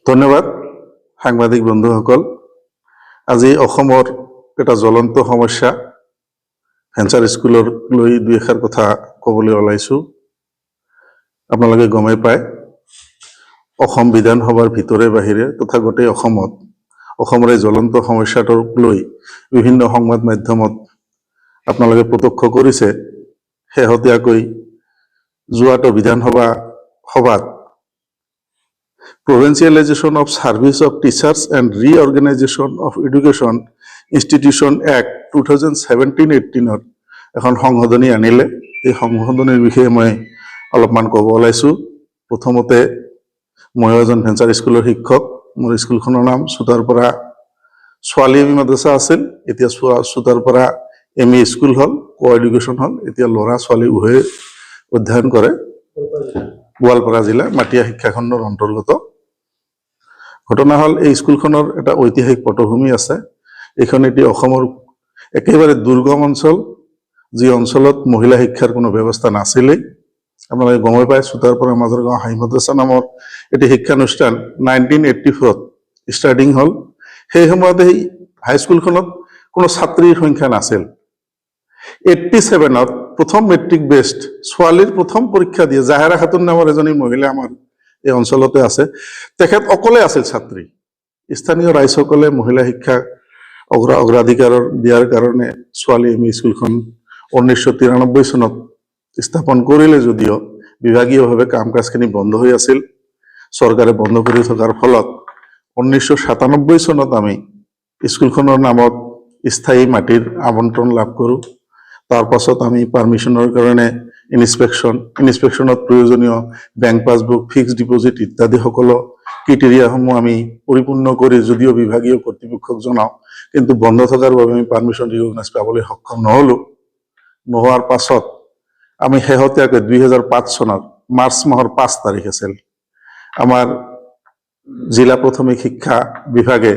ধন্যবাদ সাংবাদিক বন্ধুসকল। আজি অসমৰ এটা জ্বলন্ত সমস্যা ভেঞ্চাৰ স্কুলৰ লৈ দুই এষাৰ কথা ক'বলৈ ওলাইছো। আপোনালোকে গমেই পায় অসম বিধানসভাৰ ভিতৰে বাহিৰে তথা গোটেই অসমৰ এই জ্বলন্ত সমস্যাটোক লৈ বিভিন্ন সংবাদ মাধ্যমত আপোনালোকে প্ৰত্যক্ষ কৰিছে। শেহতীয়াকৈ যোৱাটো বিধানসভা সভাত Provincialization of Service of Teachers and Reorganization of Education Institution Act 2017-18 এখন সংশোধনী আনিলে। এই সংশোধনীৰ বিষয়ে মই অলপমান ক'ব ওলাইছো। প্ৰথমতে মই এজন ভেঞ্চাৰ স্কুলৰ শিক্ষক। মোৰ স্কুলখনৰ নাম চুটাৰপাৰা ছোৱালী মাদ্ৰাছা আছিল। এতিয়া চুটাৰপাৰা ME স্কুল হ'ল, কো-এডুকেশ্যন হ'ল। এতিয়া ল'ৰা ছোৱালী উভয়ে অধ্যয়ন কৰে। গোৱালপাৰা জিলা মাটিয়া শিক্ষাখণ্ডৰ অন্তৰ্গত। ঘটনা হ'ল এই স্কুলখনৰ এটা ঐতিহাসিক পটভূমি আছে। এইখন এতিয়া অসমৰ একেবাৰে দুৰ্গম অঞ্চল, যি অঞ্চলত মহিলা শিক্ষাৰ কোনো ব্যৱস্থা নাছিলেই। আপোনালোকে গমে পায় চুটাৰপাৰা মাজৰগাঁও হাই মাদ্ৰাছা নামৰ এটি শিক্ষানুষ্ঠান 1984 ষ্টাৰ্টিং হ'ল। সেই সময়তে এই হাইস্কুলখনত কোনো ছাত্ৰীৰ সংখ্যা নাছিল। 87ত প্ৰথম মেট্ৰিক বেষ্ট ছোৱালীৰ প্ৰথম পৰীক্ষা দিয়ে জাহেৰা খাতুন নামৰ এজনী মহিলা আমাৰ এই অঞ্চলতে আছে। তেখেত অকলে আছিল ছাত্ৰী। স্থানীয় ৰাইজসকলে মহিলা শিক্ষা অগ্ৰাধিকাৰ দিয়াৰ কাৰণে ছোৱালী ME স্কুলখন 1993 চনত স্থাপন কৰিলে যদিও বিভাগীয়ভাৱে কাম কাজখিনি বন্ধ হৈ আছিল। চৰকাৰে বন্ধ কৰি থকাৰ ফলত 1997 চনত আমি স্কুলখনৰ নামত স্থায়ী মাটিৰ আবণ্টন লাভ কৰোঁ। তাৰ পাছত আমি পাৰ্মিশ্যনৰ কাৰণে ইনস্পেকশ্যনত প্ৰয়োজনীয় বেংক পাছবুক, ফিক্সড ডিপজিট ইত্যাদি সকলো ক্ৰাইটেৰিয়াসমূহ আমি পৰিপূৰ্ণ কৰি যদিও বিভাগীয় কৰ্তৃপক্ষক জনাওঁ, কিন্তু বন্ধ থকাৰ বাবে আমি পাৰ্মিশ্যন ৰিকগনাইজ পাবলৈ সক্ষম নহ'লোঁ। নোহোৱাৰ পাছত আমি শেহতীয়াকৈ 2005 চনৰ মাৰ্চ মাহৰ 5 তাৰিখ আছিল আমাৰ জিলা প্ৰাথমিক শিক্ষা বিভাগে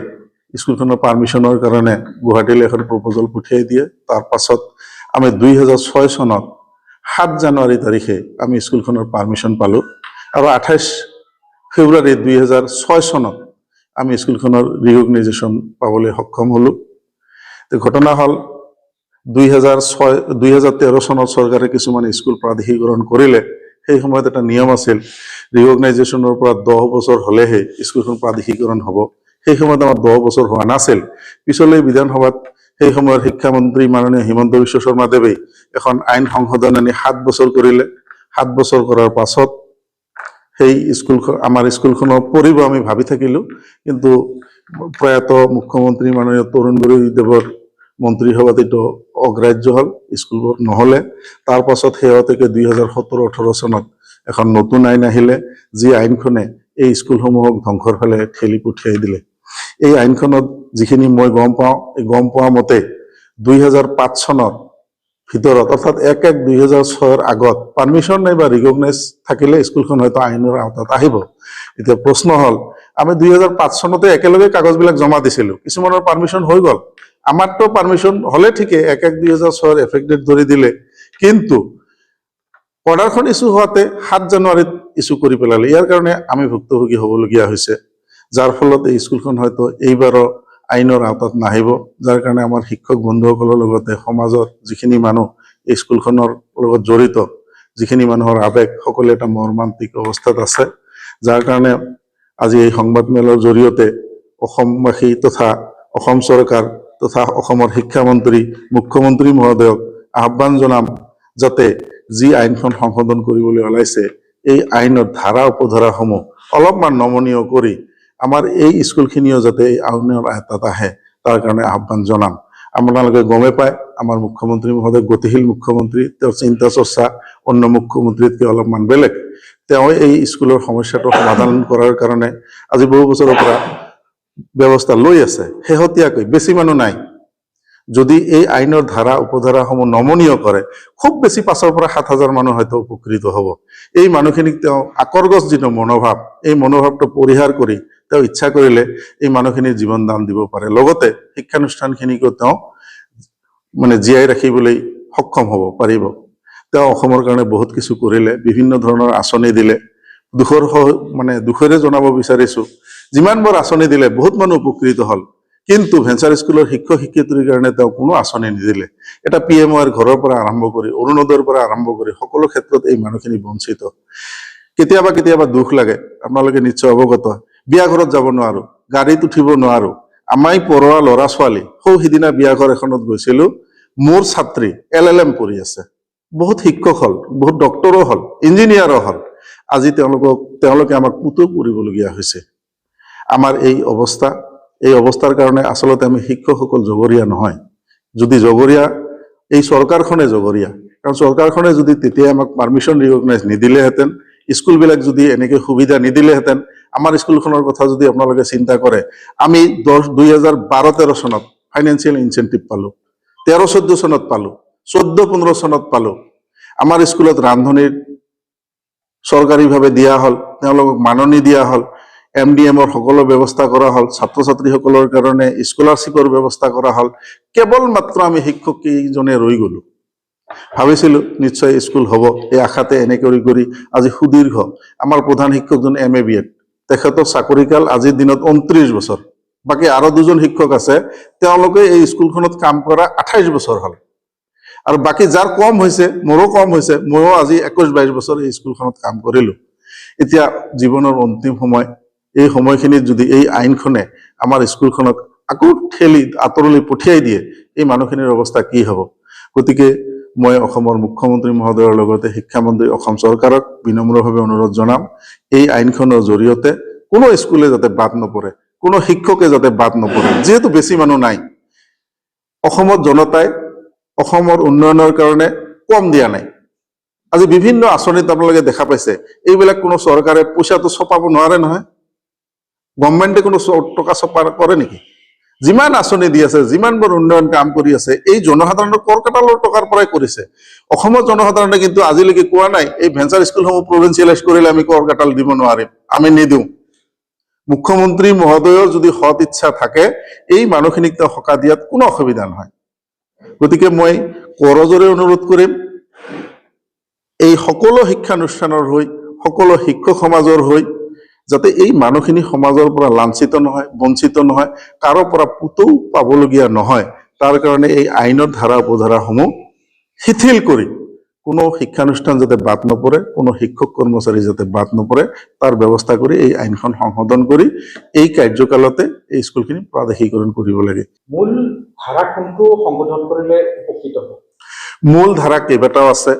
স্কুলখনৰ পাৰ্মিশ্যনৰ কাৰণে গুৱাহাটীলৈ এখন প্ৰপ'জেল পঠিয়াই দিয়ে। তাৰ পাছত আমি 2006 চনত 7 জানুৱাৰী তাৰিখে আমি স্কুলখনৰ পাৰ্মিশ্যন পালোঁ আৰু 28 ফেব্ৰুৱাৰী 2006 চনত আমি স্কুলখনৰ ৰিকগনাইজেশ্যন পাবলৈ সক্ষম হ'লোঁ। ঘটনা হ'ল 2013 চনত চৰকাৰে কিছুমান স্কুল প্ৰাদেশিকৰণ কৰিলে। সেই সময়ত এটা নিয়ম আছিল ৰিকগনাইজেশ্যনৰ পৰা 10 বছৰ হ'লেহে স্কুলখন প্ৰাদেশিকৰণ হ'ব। সেই সময়ত আমাৰ 10 বছৰ হোৱা নাছিল। পিছলৈ বিধানসভাত সেই সময়ৰ শিক্ষামন্ত্ৰী মাননীয় হিমন্ত বিশ্ব শৰ্মাদেৱে এখন আইন সংশোধন আনি 7 বছৰ কৰিলে। 7 বছৰ কৰাৰ পাছত সেই আমাৰ স্কুলখনৰ পৰিব আমি ভাবি থাকিলোঁ, কিন্তু প্ৰয়াত মুখ্যমন্ত্ৰী মাননীয় তৰুণ গগৈদেৱৰ মন্ত্ৰীসভাত এইটো অগ্ৰাহ্য হ'ল, স্কুলবোৰ নহ'লে। তাৰ পাছত শেহতীয়াকৈ 2017-18 চনত এখন নতুন আইন আহিলে, যি আইনখনে এই স্কুলসমূহক ধ্বংসৰ ফালে ঠেলি পঠিয়াই দিলে। এই আইনখনত যিখিনি মই গম পোৱা মতে 2005 চনৰ ভিতৰত অৰ্থাৎ 1-1-2006 আগত পাৰ্মিশ্যন নাইবা ৰিকগনাইজ থাকিলে স্কুলখন হয়তো আইনৰ আওতাত আহিব। এতিয়া প্ৰশ্ন হ'ল, আমি 2005 চনতে একেলগে কাগজবিলাক জমা দিছিলোঁ, কিছুমানৰ পাৰ্মিশ্যন হৈ গ'ল। আমাৰতো পাৰ্মিশ্যন হ'লে ঠিকেই, 1-1-2006 এফেক্টেড ধৰি দিলে, কিন্তু অৰ্ডাৰখন ইছ্যু হোৱাতে 7 জানুৱাৰীত ইছ্যু কৰি পেলালে। ইয়াৰ কাৰণে আমি ভুক্তভোগী হ'বলগীয়া হৈছে, যাৰ ফলত এই স্কুলখন হয়তো এইবাৰো আইনৰ আওতাত নাহিব। যাৰ কাৰণে আমাৰ শিক্ষক বন্ধুসকলৰ লগতে সমাজৰ যিখিনি মানুহ এই স্কুলখনৰ লগত জড়িত, যিখিনি মানুহৰ আৱেগ, সকলোৱে এটা মৰ্মান্তিক অৱস্থাত আছে। যাৰ কাৰণে আজি এই সংবাদমেলৰ জৰিয়তে অসমবাসী তথা অসম চৰকাৰ তথা অসমৰ শিক্ষামন্ত্ৰী মুখ্যমন্ত্ৰী মহোদয়ক আহ্বান জনাম, যাতে যি আইনখন সংশোধন কৰিবলৈ ওলাইছে এই আইনৰ ধাৰা উপধাৰাসমূহ অলপমান নমনীয় কৰি আমাৰ এই স্কুলখিনিও যাতে এই আইনৰ আওতাত আহে, তাৰ কাৰণে আহ্বান জনাম। আপোনালোকে গমে পায় আমাৰ মুখ্যমন্ত্ৰী মহোদয় গতিশীল মুখ্যমন্ত্ৰী, তেওঁৰ চিন্তা চৰ্চা অন্য মুখ্যমন্ত্ৰীতকৈ অলপমান বেলেগ। তেওঁ এই স্কুলৰ সমস্যাটো সমাধান কৰাৰ কাৰণে আজি বহু বছৰৰ পৰা ব্যৱস্থা লৈ আছে। শেহতীয়াকৈ বেছি মানুহ নাই, যদি এই আইনৰ ধাৰা উপধাৰাসমূহ নমনীয় কৰে, খুব বেছি 5,000 পৰা 7,000 মানুহ হয়তো উপকৃত হ'ব। এই মানুহখিনিক তেওঁ আকৰ্গজ যিটো মনোভাৱ, এই মনোভাৱটো পৰিহাৰ কৰি তেওঁ ইচ্ছা কৰিলে এই মানুহখিনিৰ জীৱন দান দিব পাৰে। লগতে শিক্ষানুষ্ঠানখিনিকো তেওঁ জীয়াই ৰাখিবলৈ সক্ষম হ'ব পাৰিব। তেওঁ অসমৰ কাৰণে বহুত কিছু কৰিলে, বিভিন্ন ধৰণৰ আঁচনি দিলে। দুখেৰে জনাব বিচাৰিছোঁ যিমানবোৰ আঁচনি দিলে বহুত মানুহ উপকৃত হ'ল, কিন্তু ভেঞ্চাৰ স্কুলৰ শিক্ষক শিক্ষয়িত্ৰীৰ কাৰণে তেওঁ কোনো আঁচনি নিদিলে। এটা PMOৰ ঘৰৰ পৰা আৰম্ভ কৰি অৰুণোদয়ৰ পৰা আৰম্ভ কৰি সকলো ক্ষেত্ৰত এই মানুহখিনি বঞ্চিত। কেতিয়াবা কেতিয়াবা দুখ লাগে, আপোনালোকে নিশ্চয় অৱগত। বিয়া ঘৰত যাব নোৱাৰো, গাড়ীত উঠিব নোৱাৰো, আমাই পঢ়োৱা ল'ৰা ছোৱালী। সিদিনা বিয়া ঘৰ এখনত গৈছিলো, মোৰ ছাত্ৰী LLM পঢ়ি আছে, বহুত শিক্ষক হ'ল, বহুত ডক্তৰো হ'ল, ইঞ্জিনিয়াৰো হ'ল। আজি তেওঁলোকে আমাক পুতৌ কৰিবলগীয়া হৈছে। আমাৰ এই অৱস্থাৰ কাৰণে আচলতে আমি শিক্ষকসকল জগৰীয়া নহয়। যদি জগৰীয়া, এই চৰকাৰখনে জগৰীয়া। কাৰণ চৰকাৰখনে যদি তেতিয়া আমাক পাৰ্মিশ্যন ৰিকগনাইজ নিদিলেহেঁতেন, স্কুলবিলাক যদি এনেকৈ সুবিধা নিদিলেহেঁতেন, আমাৰ স্কুলখনৰ কথা যদি আপোনালোকে চিন্তা কৰে, আমি 2012-13 চনত ফাইনেন্সিয়েল ইনচেণ্টিভ পালোঁ, 13-14 চনত পালোঁ, 14-15 চনত পালোঁ। আমাৰ স্কুলত ৰান্ধনিৰ চৰকাৰীভাৱে দিয়া হ'ল, তেওঁলোকক মাননি দিয়া হ'ল, MDMৰ সকলো ব্যৱস্থা কৰা হ'ল, ছাত্ৰ ছাত্ৰীসকলৰ কাৰণে স্কলাৰশ্বিপৰ ব্যৱস্থা কৰা হ'ল। কেৱল মাত্ৰ আমি শিক্ষক কেইজনে ৰৈ গ'লোঁ। ভাবিছিলোঁ নিশ্চয় স্কুল হ'ব, এই আশাতে এনে কৰি আজি সুদীৰ্ঘ আমাৰ প্ৰধান শিক্ষকজন MA BEd, তেখেতৰ চাকৰিকাল আজিৰ দিনত 29 বছৰ। বাকী আৰু দুজন শিক্ষক আছে, তেওঁলোকে এই স্কুলখনত কাম কৰা 28 বছৰ হ'ল। আৰু বাকী যাৰ কম হৈছে, মোৰো কম হৈছে, ময়ো আজি 21-22 বছৰ এই স্কুলখনত কাম কৰিলোঁ। এতিয়া জীৱনৰ অন্তিম সময়, এই সময়খিনিত যদি এই আইনখনে আমাৰ স্কুলখনক আকৌ ঠেলি আঁতৰলৈ পঠিয়াই দিয়ে, এই মানুহখিনিৰ অৱস্থা কি হ'ব? গতিকে মই অসমৰ মুখ্যমন্ত্ৰী মহোদয়ৰ লগতে শিক্ষামন্ত্ৰী অসম চৰকাৰক বিনম্ৰভাৱে অনুৰোধ জনাম, এই আইনখনৰ জৰিয়তে কোনো স্কুলে যাতে বাদ নপৰে, কোনো শিক্ষকে যাতে বাদ নপৰে। যিহেতু বেছি মানুহ নাই, অসমত জনতাই অসমৰ উন্নয়নৰ কাৰণে কম দিয়া নাই। আজি বিভিন্ন আঁচনিত আপোনালোকে দেখা পাইছে, এইবিলাক কোনো চৰকাৰে পইচাটো ছপাব নোৱাৰে নহয়। গভৰ্ণমেণ্টে কোনো টকা ছপা কৰে নেকি? যিমান আঁচনি দি আছে, যিমানবোৰ উন্নয়ন কাম কৰি আছে, এই জনসাধাৰণৰ কৰ কাটালৰ টকাৰ পৰাই কৰিছে। অসমৰ জনসাধাৰণে কিন্তু আজিলৈকে কোৱা নাই, এই ভেঞ্চাৰ স্কুলসমূহ প্ৰভিঞ্চিয়েলাইজ কৰিলে আমি কৰ কাটাল দিব নোৱাৰিম, আমি নিদিওঁ। মুখ্যমন্ত্ৰী মহোদয়ৰ যদি সৎ ইচ্ছা থাকে, এই মানুহখিনিক তেওঁ সকাহ দিয়াত কোনো অসুবিধা নহয়। গতিকে মই কৰজোৰে অনুৰোধ কৰিম, এই সকলো শিক্ষানুষ্ঠানৰ হৈ, সকলো শিক্ষক সমাজৰ হৈ, যাতে এই মানুহখিনি সমাজৰ পৰা লাঞ্ছিত নহয়, বঞ্চিত নহয়, কাৰো পৰা পুতৌ পাবলগীয়া নহয়, তাৰ কাৰণে এই আইনৰ ধাৰা উপধাৰাসমূহ শিথিল কৰি কোনো শিক্ষানুষ্ঠান যাতে বাদ নপৰে, কোনো শিক্ষক কৰ্মচাৰী যাতে বাদ নপৰে, তাৰ ব্যৱস্থা কৰি এই আইনখন সংশোধন কৰি এই কাৰ্যকালতে এই স্কুলখিনি প্ৰাদেশিকৰণ কৰিব লাগে। মূল ধাৰা কোনটো সংশোধন কৰিলে উপকৃত হ'ব? মূল ধাৰা কেইবাটাও আছে।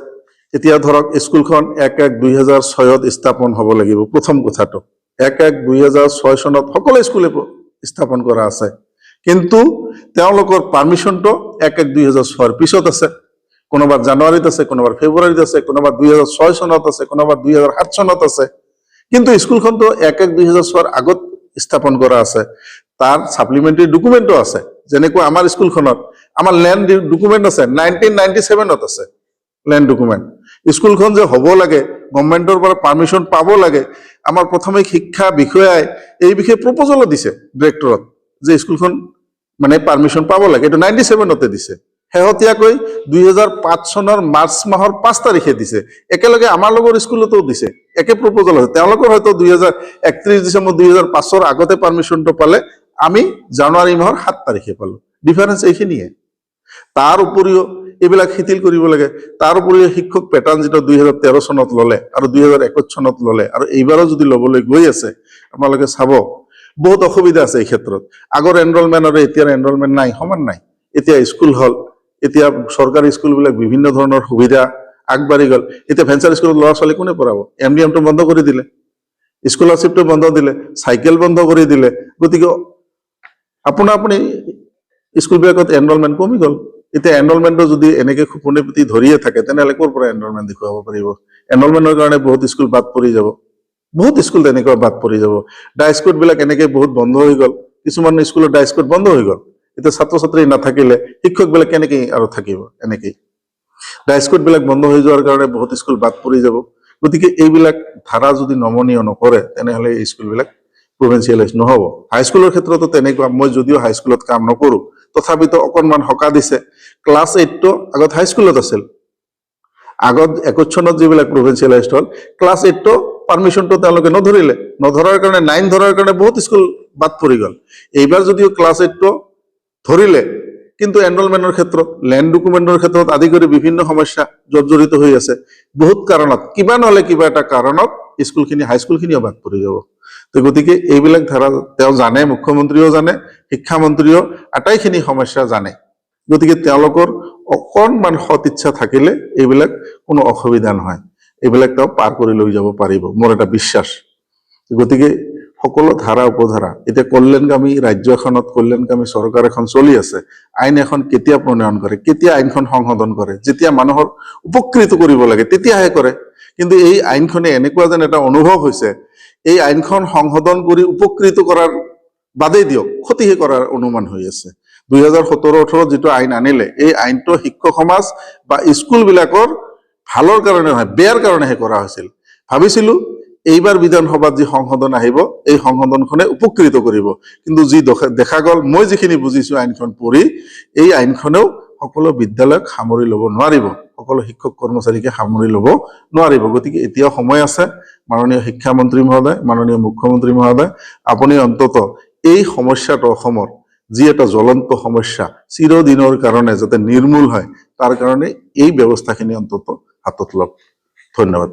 এতিয়া ধৰক স্কুলখন 1-1-2006 স্থাপন হ'ব লাগিব। প্ৰথম কথাটো 1-1-2006 চনত সকলো স্কুলে স্থাপন কৰা আছে, কিন্তু তেওঁলোকৰ পাৰ্মিশ্যনটো 1-1-2006 পিছত আছে। কোনোবাৰ জানুৱাৰীত আছে, কোনোবাৰ ফেব্ৰুৱাৰীত আছে, কোনোবাৰ 2006 চনত আছে, কোনোবাৰ 2007 চনত আছে। কিন্তু স্কুলখনটো 1-1-2006 আগত স্থাপন কৰা আছে। তাৰ ছাপ্লিমেণ্টাৰী ডকুমেণ্টো আছে। যেনেকৈ আমাৰ স্কুলখনত আমাৰ লেণ্ড ডকুমেণ্ট আছে, 1997ত আছে লেণ্ড ডকুমেণ্ট। স্কুলখন যে হ'ব লাগে, গভৰ্ণমেণ্টৰ পৰা পাৰ্মিশ্যন পাব লাগে, আমাৰ প্ৰাথমিক শিক্ষা বিষয়াই এই বিষয়ে প্ৰপ'জলো দিছে ডিৰেক্টৰত, যে স্কুলখন মানে পাৰ্মিশ্যন পাব লাগে। এইটো 97তে দিছে। শেহতীয়াকৈ 2005 চনৰ মাৰ্চ মাহৰ 5 তাৰিখে দিছে। একেলগে আমাৰ লগৰ স্কুলতো দিছে, একে প্ৰপ'জল আছে। তেওঁলোকৰ হয়তো 31 ডিচেম্বৰ 2005 আগতে পাৰ্মিশ্যনটো পালে, আমি জানুৱাৰী মাহৰ 7 তাৰিখে পালোঁ। ডিফাৰেঞ্চ এইখিনিয়ে। তাৰ উপৰিও এইবিলাক শিথিল কৰিব লাগে। তাৰ উপৰিও শিক্ষক পেটাৰ্ণ যিটো 2013 চনত ল'লে আৰু 2021 চনত ল'লে, আৰু এইবাৰো যদি ল'বলৈ গৈ আছে, আপোনালোকে চাব বহুত অসুবিধা আছে এই ক্ষেত্ৰত। আগৰ এনৰলমেণ্ট আৰু এতিয়াৰ এনৰলমেণ্ট নাই, সমান নাই। এতিয়া স্কুল হ'ল, এতিয়া চৰকাৰী স্কুলবিলাক বিভিন্ন ধৰণৰ সুবিধা আগবাঢ়ি গ'ল। এতিয়া ভেঞ্চাৰ স্কুলত ল'ৰা ছোৱালী কোনে পঢ়াব? MDMটো বন্ধ কৰি দিলে, স্কলাৰশ্বিপটো বন্ধ দিলে, চাইকেল বন্ধ কৰি দিলে। গতিকে আপুনি স্কুলবিলাকত এনৰলমেণ্ট কমি গ'ল। এতিয়া এনৰলমেণ্টটো যদি এনেকৈ খোপনি পুতি ধৰিয়ে থাকে, তেনেহ'লে ক'ৰ পৰা এনৰলমেণ্ট দেখুৱাব পাৰিব? এনৰলমেণ্টৰ কাৰণে বহুত স্কুল বাদ পৰি যাব, বহুত স্কুল তেনেকুৱা বাদ পৰি যাব। ডাইস্কুটবিলাক এনেকৈ বহুত বন্ধ হৈ গ'ল। কিছুমান স্কুলৰ ডাইস্কুট বন্ধ হৈ গ'ল। এতিয়া ছাত্ৰ ছাত্ৰী নাথাকিলে শিক্ষকবিলাক কেনেকৈ আৰু থাকিব? এনেকেই ডাইস্কুটবিলাক বন্ধ হৈ যোৱাৰ কাৰণে বহুত স্কুল বাদ পৰি যাব। গতিকে এইবিলাক ধাৰা যদি নমনীয় নকৰে, তেনেহ'লে এই স্কুলবিলাক প্ৰভিঞ্চিয়েলাইজ নহ'ব। হাইস্কুলৰ ক্ষেত্ৰতো তেনেকুৱা। মই যদিও হাইস্কুলত কাম নকৰোঁ, তথাপিতো অকণমান সকাহ দিছে। ক্লাছ 8টো আগত হাইস্কুলত আছিল, আগত 21 চনত যিবিলাক প্ৰভিঞ্চিয়েলাইজ হ'ল, ক্লাছ 8টো পাৰ্মিশ্যনটো তেওঁলোকে নধৰাৰ কাৰণে 9 ধৰাৰ কাৰণে বহুত স্কুল বাদ পৰি গ'ল। এইবাৰ যদিও ক্লাছ 8টো ধৰিলে, কিন্তু এনৰলমেণ্টৰ ক্ষেত্ৰত, লেণ্ড ডকুমেণ্টৰ ক্ষেত্ৰত আদি কৰি বিভিন্ন সমস্যা জৰ্জৰিত হৈ আছে। বহুত কাৰণত, কিবা নহলে কিবা এটা কাৰণত স্কুলখিনি, হাইস্কুলখিনিও বাদ পৰি যাব। তো গতিকে এইবিলাক ধাৰা তেওঁ জানে, মুখ্যমন্ত্ৰীও জানে, শিক্ষামন্ত্ৰীও আটাইখিনি সমস্যা জানে। গতিকে তেওঁলোকৰ অকণমান সৎ ইচ্ছা থাকিলে এইবিলাক কোনো অসুবিধা নহয়, এইবিলাক তেওঁ পাৰ কৰি লৈ যাব পাৰিব, মোৰ এটা বিশ্বাস। গতিকে সকলো ধাৰা উপধাৰা, এতিয়া কল্যাণকামী ৰাজ্য এখনত, কল্যাণকামী চৰকাৰ এখন চলি আছে, আইন এখন কেতিয়া প্ৰণয়ন কৰে, কেতিয়া আইনখন সংশোধন কৰে, যেতিয়া মানুহৰ উপকৃত কৰিব লাগে তেতিয়াহে কৰে। কিন্তু এই আইনখনে এনেকুৱা যেন এটা অনুভৱ হৈছে, এই আইনখন সংশোধন কৰি উপকৃত কৰাৰ বাদেই দিয়ক, ক্ষতিহে কৰাৰ অনুমান হৈ আছে। 2017-18 যিটো আইন আনিলে, এই আইনটো শিক্ষক সমাজ বা স্কুলবিলাকৰ ভালৰ কাৰণে নহয়, বেয়াৰ কাৰণেহে কৰা হৈছিল। ভাবিছিলো এইবাৰ বিধানসভাত যি সংশোধন আহিব, এই সংশোধনখনে উপকৃত কৰিব, কিন্তু যি দেখা গ'ল, মই যিখিনি বুজিছো আইনখন পঢ়ি, এই আইনখনেও সকলো বিদ্যালয়ক সামৰি ল'ব নোৱাৰিব, সকলো শিক্ষক কৰ্মচাৰীকে সামৰি ল'ব নোৱাৰিব। গতিকে এতিয়াও সময় আছে, মাননীয় শিক্ষামন্ত্ৰী মহোদয়, মাননীয় মুখ্যমন্ত্ৰী মহোদয়, আপুনি অন্তত এই সমস্যাটো অসমৰ যি এটা জ্বলন্ত সমস্যা, চিৰদিনৰ কাৰণে যাতে নিৰ্মূল হয়, তাৰ কাৰণে এই ব্যৱস্থাখিনি অন্তত হাতত লওক। ধন্যবাদ।